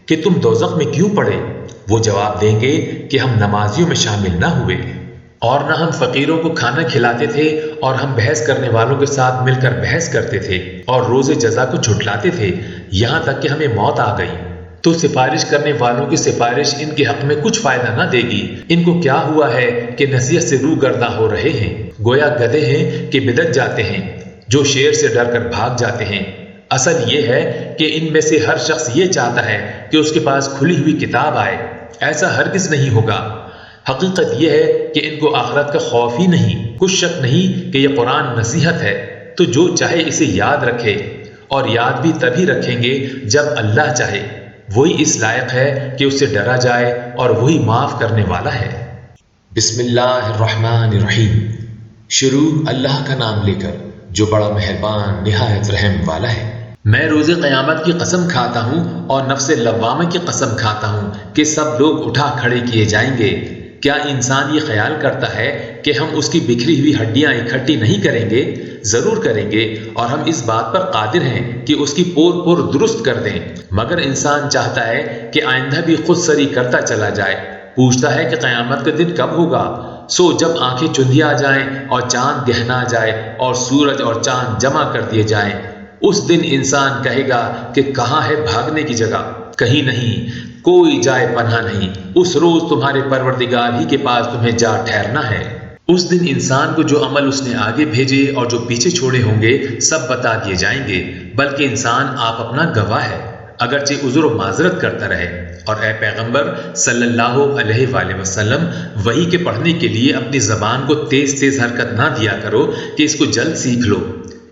Speaker 1: کہ تم دوزخ میں کیوں پڑے؟ وہ جواب دیں گے کہ ہم نمازیوں میں شامل نہ ہوئے، اور نہ ہم فقیروں کو کھانا کھلاتے تھے، اور ہم بحث کرنے والوں کے ساتھ مل کر بحث کرتے تھے، اور روز جزا کو جھٹلاتے تھے، یہاں تک کہ ہمیں موت آ گئی۔ تو سفارش کرنے والوں کی سفارش ان کے حق میں کچھ فائدہ نہ دے گی۔ ان کو کیا ہوا ہے کہ نصیحت سے روح گردہ ہو رہے ہیں، گویا گدھے ہیں کہ بدک جاتے ہیں، جو شیر سے ڈر کر بھاگ جاتے ہیں۔ اصل یہ ہے کہ ان میں سے ہر شخص یہ چاہتا ہے کہ اس کے پاس کھلی ہوئی کتاب آئے، ایسا ہرگز نہیں ہوگا۔ حقیقت یہ ہے کہ ان کو آخرت کا خوف ہی نہیں، کچھ شک نہیں کہ یہ قرآن نصیحت ہے، تو جو چاہے اسے یاد رکھے، اور یاد بھی تبھی رکھیں گے جب اللہ چاہے، وہی اس لائق ہے کہ اس سے ڈرا جائے اور وہی معاف کرنے والا ہے۔
Speaker 2: بسم اللہ الرحمن الرحیم۔ شروع اللہ کا نام لے کر جو بڑا مہربان نہایت رحم والا ہے۔
Speaker 1: میں روز قیامت کی قسم کھاتا ہوں اور نفس لوامہ کی قسم کھاتا ہوں کہ سب لوگ اٹھا کھڑے کیے جائیں گے۔ کیا انسان یہ خیال کرتا ہے کہ ہم اس کی بکھری ہوئی ہڈیاں اکٹھی نہیں کریں گے؟ ضرور کریں گے، اور ہم اس بات پر قادر ہیں کہ اس کی پور پور درست کر دیں، مگر انسان چاہتا ہے کہ آئندہ بھی خود سری کرتا چلا جائے، پوچھتا ہے کہ قیامت کا دن کب ہوگا؟ سو جب آنکھیں چندیا جائیں اور چاند گہنا جائے اور سورج اور چاند جمع کر دیے جائیں، اس دن انسان کہے گا کہ کہاں ہے بھاگنے کی جگہ؟ کہیں نہیں، کوئی جائے پناہ نہیں، اس روز تمہارے پروردگار ہی کے پاس تمہیں جا ٹھہرنا ہے۔ اس دن انسان کو جو عمل اس نے آگے بھیجے اور جو پیچھے چھوڑے ہوں گے سب بتا دیے جائیں گے، بلکہ انسان آپ اپنا گواہ ہے، اگرچہ عذر و معذرت کرتا رہے۔ اور اے پیغمبر صلی اللہ علیہ وآلہ وسلم، وحی کے پڑھنے کے لیے اپنی زبان کو تیز تیز حرکت نہ دیا کرو کہ اس کو جلد سیکھ لو،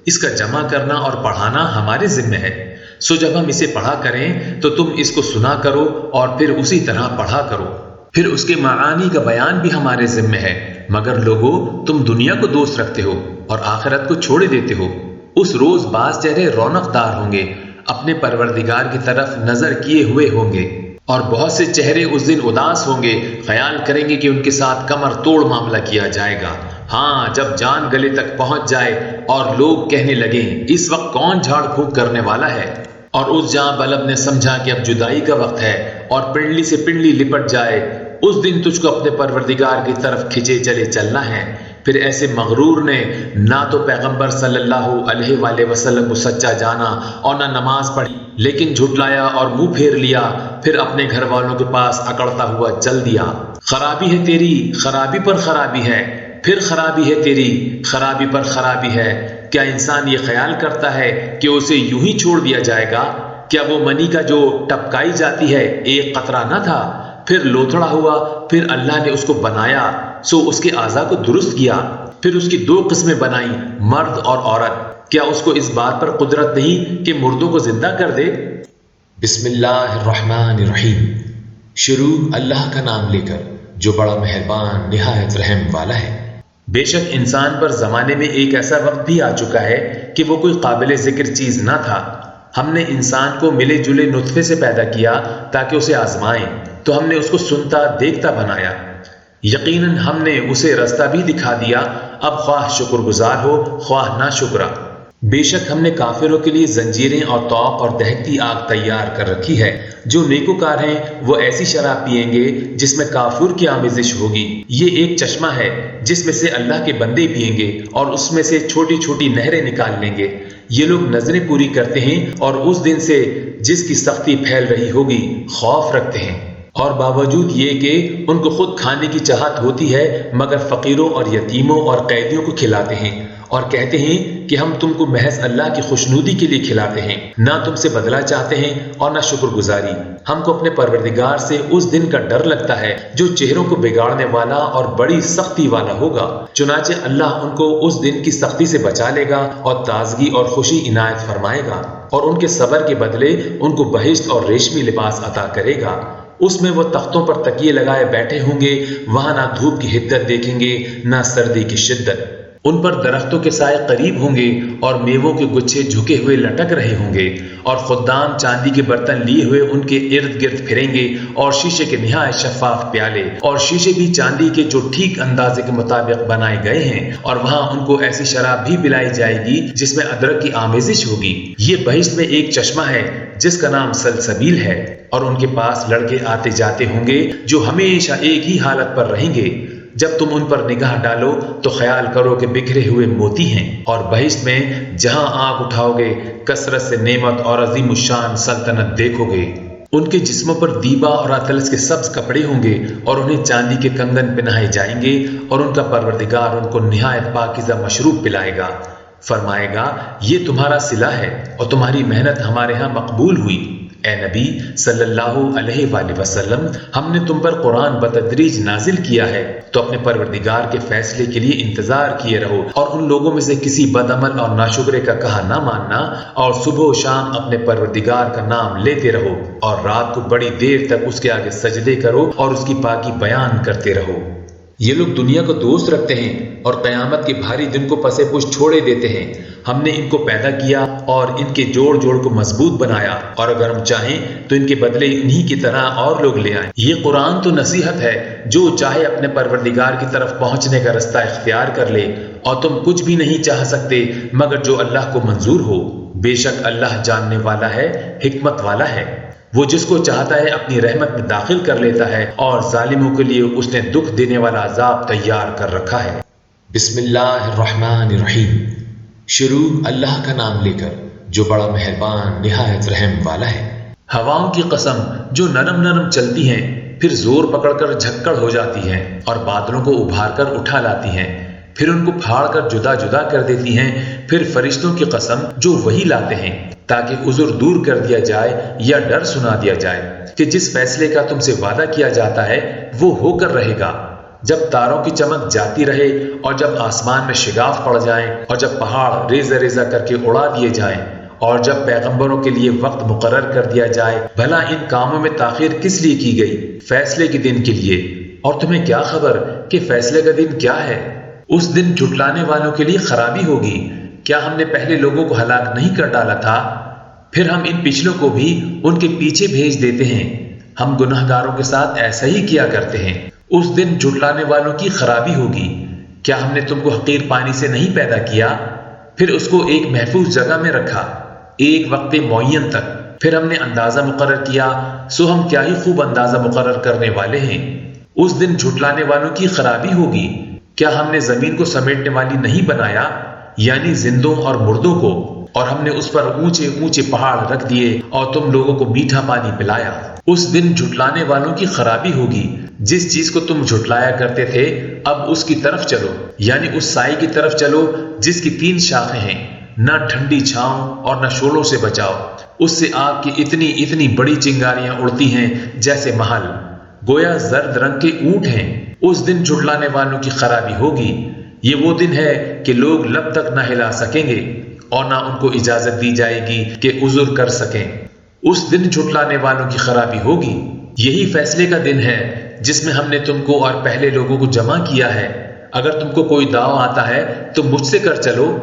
Speaker 1: اس کا جمع کرنا اور پڑھانا ہمارے ذمہ ہے۔ سو جب ہم اسے پڑھا کریں تو تم اس کو سنا کرو اور پھر اسی طرح پڑھا کرو، پھر اس کے معانی کا بیان بھی ہمارے ذمہ ہے، مگر لوگو تم دنیا کو دوست رکھتے ہو اور آخرت کو چھوڑے دیتے ہو۔ اس روز بعض چہرے رونق دار ہوں گے، اپنے پروردگار کی طرف نظر کیے ہوئے ہوں گے، اور بہت سے چہرے اس دن اداس ہوں گے، خیال کریں گے کہ ان کے ساتھ کمر توڑ معاملہ کیا جائے گا۔ ہاں، جب جان گلے تک پہنچ جائے اور لوگ کہنے لگیں اس وقت کون جھاڑ پھونک کرنے والا ہے، اور اس جاں بلب نے سمجھا کہ اب جدائی کا وقت ہے اور پنڈلی سے پنڈلی لپٹ جائے، اس دن تجھ کو اپنے پروردگار کی طرف کھچے چلے چلنا ہے۔ پھر ایسے مغرور نے نہ تو پیغمبر صلی اللہ علیہ وآلہ وسلم کو سچا جانا اور نہ نماز پڑھی، لیکن جھٹلایا اور منہ پھیر لیا، پھر اپنے گھر والوں کے پاس اکڑتا ہوا چل دیا۔ خرابی ہے تیری، خرابی پر خرابی ہے، پھر خرابی ہے تیری، خرابی پر خرابی ہے۔ کیا انسان یہ خیال کرتا ہے کہ اسے یوں ہی چھوڑ دیا جائے گا؟ کیا وہ منی کا جو ٹپکائی جاتی ہے ایک قطرہ نہ تھا، پھر لوتھڑا ہوا، پھر اللہ نے اس کو بنایا، سو اس کے اعضاء کو درست کیا، پھر اس کی دو قسمیں بنائیں، مرد اور عورت۔ کیا اس کو اس بات پر قدرت نہیں کہ مردوں کو زندہ کر دے؟
Speaker 2: بسم اللہ الرحمن الرحیم۔
Speaker 1: شروع اللہ کا نام لے کر جو بڑا مہربان نہایت رحم والا ہے۔
Speaker 2: بے شک انسان پر زمانے میں ایک ایسا وقت بھی آ چکا ہے کہ وہ کوئی قابل ذکر چیز نہ تھا۔ ہم نے انسان کو ملے جلے نطفے سے پیدا کیا تاکہ اسے آزمائیں، تو ہم نے اس کو سنتا دیکھتا بنایا۔ یقیناً ہم نے اسے رستہ بھی دکھا دیا، اب خواہ شکر گزار ہو خواہ نہ شکرا۔ بے شک ہم نے کافروں کے لیے زنجیریں اور طوق اور دہکتی آگ تیار کر رکھی ہے۔ جو نیکوکار ہیں وہ ایسی شراب پیئیں گے جس میں کافور کی آمیزش ہوگی۔ یہ ایک چشمہ ہے جس میں سے اللہ کے بندے پیئیں گے اور اس میں سے چھوٹی چھوٹی نہریں نکال لیں گے۔ یہ لوگ نظریں پوری کرتے ہیں اور اس دن سے جس کی سختی پھیل رہی ہوگی خوف رکھتے ہیں، اور باوجود یہ کہ ان کو خود کھانے کی چاہت ہوتی ہے مگر فقیروں اور یتیموں اور قیدیوں کو کھلاتے ہیں، اور کہتے ہیں کہ ہم تم کو محض اللہ کی خوشنودی کے لیے کھلاتے ہیں، نہ تم سے بدلہ چاہتے ہیں اور نہ شکر گزاری۔ ہم کو اپنے پروردگار سے اس دن کا ڈر لگتا ہے جو چہروں کو بگاڑنے والا اور بڑی سختی والا ہوگا، چنانچہ اللہ ان کو اس دن کی سختی سے بچا لے گا اور تازگی اور خوشی عنایت فرمائے گا، اور ان کے صبر کے بدلے ان کو بہشت اور ریشمی لباس عطا کرے گا۔ اس میں وہ تختوں پر تکیے لگائے بیٹھے ہوں گے، وہاں نہ دھوپ کی حدت دیکھیں گے نہ سردی کی شدت۔ ان پر درختوں کے سائے قریب ہوں گے اور میووں کے گچھے جھکے ہوئے لٹک رہے ہوں گے، اور خدام چاندی کے برتن لیے ہوئے ان کے ارد گرد پھریں گے، اور شیشے کے نہایت شفاف پیالے، اور شیشے بھی چاندی کے جو ٹھیک اندازے کے مطابق بنائے گئے ہیں، اور وہاں ان کو ایسی شراب بھی پلائی جائے گی جس میں ادرک کی آمیزش ہوگی۔ یہ بہشت میں ایک چشمہ ہے جس کا نام سلسبیل ہے، اور ان کے پاس لڑکے آتے جاتے ہوں گے جو ہمیشہ ایک ہی حالت پر رہیں گے۔ جب تم ان پر نگاہ ڈالو تو خیال کرو کہ بکھرے ہوئے موتی ہیں، اور بہشت میں جہاں آنکھ اٹھاؤ گے کثرت سے نعمت اور عظیم الشان سلطنت دیکھو گے۔ ان کے جسموں پر دیبا اور اطلس کے سبز کپڑے ہوں گے، اور انہیں چاندی کے کنگن پہنائے جائیں گے، اور ان کا پروردگار ان کو نہایت پاکیزہ مشروب پلائے گا۔ فرمائے گا یہ تمہارا صلہ ہے اور تمہاری محنت ہمارے ہاں مقبول ہوئی۔ اے نبی صلی اللہ علیہ وآلہ وسلم، ہم نے تم پر قرآن بتدریج نازل کیا ہے، تو اپنے پروردگار کے فیصلے کے لیے انتظار کیے رہو، اور ان لوگوں میں سے کسی بدعمل اور ناشکرے کا کہا نہ ماننا، اور صبح و شام اپنے پروردگار کا نام لیتے رہو، اور رات کو بڑی دیر تک اس کے آگے سجدے کرو اور اس کی پاکی بیان کرتے رہو۔ یہ لوگ دنیا کو دوست رکھتے ہیں اور قیامت کے بھاری دن کو پسے پش چھوڑے دیتے ہیں۔ ہم نے ان کو پیدا کیا اور ان کے جوڑ جوڑ کو مضبوط بنایا، اور اگر ہم چاہیں تو ان کے بدلے انہی کی طرح اور لوگ لے آئیں۔ یہ قرآن تو نصیحت ہے، جو چاہے اپنے پروردگار کی طرف پہنچنے کا رستہ اختیار کر لے، اور تم کچھ بھی نہیں چاہ سکتے مگر جو اللہ کو منظور ہو۔ بے شک اللہ جاننے والا ہے، حکمت والا ہے۔ وہ جس کو چاہتا ہے اپنی رحمت میں داخل کر لیتا ہے، اور ظالموں کے لیے اس نے دکھ دینے والا عذاب تیار کر رکھا ہے۔
Speaker 1: بسم اللہ الرحمن الرحیم۔ شروع اللہ کا نام لے کر جو بڑا مہربان نہایت رحم والا ہے۔
Speaker 2: ہواؤں کی قسم جو نرم نرم چلتی ہیں، پھر زور پکڑ کر جھکڑ ہو جاتی ہیں، اور بادلوں کو ابھار کر اٹھا لاتی ہیں، پھر ان کو پھاڑ کر جدا جدا کر دیتی ہیں۔ پھر فرشتوں کی قسم جو وہی لاتے ہیں تاکہ عذر دور کر دیا جائے یا ڈر سنا دیا جائے کہ جس فیصلے کا تم سے وعدہ کیا جاتا ہے وہ ہو کر رہے گا۔ جب تاروں کی چمک جاتی رہے، اور جب آسمان میں شگاف پڑ جائیں، اور جب پہاڑ ریزہ ریزہ کر کے اڑا دیے جائیں، اور جب پیغمبروں کے لیے وقت مقرر کر دیا جائے، بھلا ان کاموں میں تاخیر کس لیے کی گئی؟ فیصلے کے دن کے لیے۔ اور تمہیں کیا خبر کہ فیصلے کا دن کیا ہے؟ اس دن جھٹلانے والوں کے لیے خرابی ہوگی۔ کیا ہم نے پہلے لوگوں کو ہلاک نہیں کر ڈالا تھا؟ پھر ہم ان پچھلوں کو بھی ان کے پیچھے بھیج دیتے ہیں۔ ہم گناہ گاروں کے ساتھ ایسا ہی کیا کرتے ہیں۔ اس دن جھٹلانے والوں کی خرابی ہوگی۔ کیا ہم نے تم کو حقیر پانی سے نہیں پیدا کیا، پھر اس کو ایک محفوظ جگہ میں رکھا ایک وقت معین تک، پھر ہم نے اندازہ مقرر کیا، سو ہم کیا ہی خوب اندازہ مقرر کرنے والے ہیں۔ اس دن جھٹلانے والوں کی خرابی ہوگی۔ کیا ہم نے زمین کو سمیٹنے والی نہیں بنایا، یعنی زندوں اور مردوں کو، اور ہم نے اس پر اونچے اونچے پہاڑ رکھ دیے اور تم لوگوں کو میٹھا پانی پلایا۔ اس دن جھٹلانے والوں کی خرابی ہوگی۔ جس چیز کو تم جھٹلایا کرتے تھے اب اس کی طرف چلو، یعنی اس سائے کی طرف چلو جس کی 3 شاخیں ہیں، نہ ٹھنڈی چھاؤں اور نہ شعلوں سے بچاؤ۔ اس سے آگ کی اتنی اتنی بڑی چنگاریاں اڑتی ہیں جیسے محل، گویا زرد رنگ کے اونٹ ہیں۔ اس دن جھٹلانے والوں کی خرابی ہوگی۔ یہ وہ دن ہے کہ لوگ لب تک نہ ہلا سکیں گے اور نہ ان کو اجازت دی جائے گی کہ عذر کر سکیں۔ اس دن جھٹلانے والوں کی خرابی ہوگی۔ یہی فیصلے کا دن ہے جس میں ہم نے تم کو اور پہلے لوگوں کو جمع کیا ہے۔ اگر تم کو کوئی داؤ آتا ہے تو مجھ سے کر چلو۔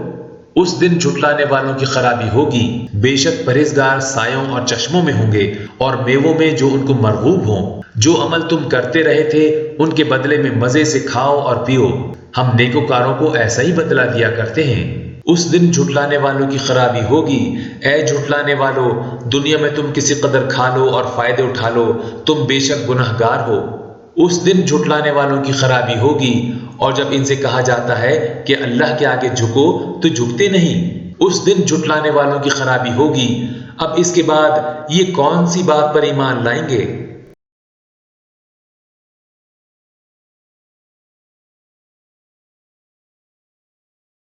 Speaker 2: اس دن جھٹلانے والوں کی خرابی ہوگی۔ بے شک پرہیزگار سایوں اور چشموں میں ہوں گے اور میووں میں جو ان کو مرغوب ہوں۔ جو عمل تم کرتے رہے تھے ان کے بدلے میں مزے سے کھاؤ اور پیو، ہم نیکوکاروں کو ایسا ہی بدلہ دیا کرتے ہیں۔ اس دن جھٹلانے والوں کی خرابی ہوگی۔ اے جھٹلانے والو، دنیا میں تم کسی قدر کھا لو اور فائدے اٹھا لو، تم بے شک گنہگار ہو۔ اس دن جھٹلانے والوں کی خرابی ہوگی، اور جب ان سے کہا جاتا ہے کہ اللہ کے آگے جھکو تو جھکتے نہیں۔ اس دن جھٹلانے والوں کی خرابی ہوگی۔ اب اس کے بعد یہ کون سی بات پر ایمان لائیں گے؟